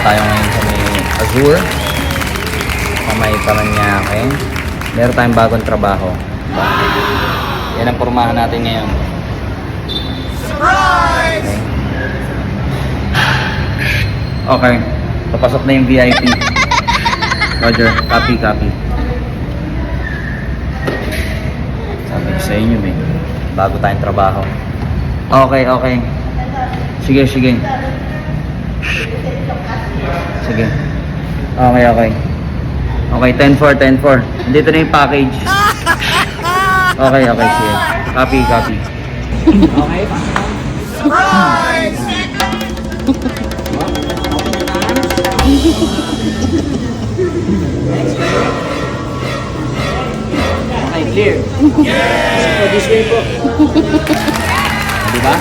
tayo ngayon sa may Azure. Sa may Paranaque. Meron tayong bagong trabaho. Yan ang pormahan natin ngayon. Surprise! Okay. Papasok na yung VIP. Roger, copy. Sabi ko sa inyo, may bago tayong trabaho. Okay. Sige. Sige. Okay, 10-4. Dito na yung package. Okay, sige. Copy. Okay. Surprise! Okay, clear. Yes! So, this way po. Diba?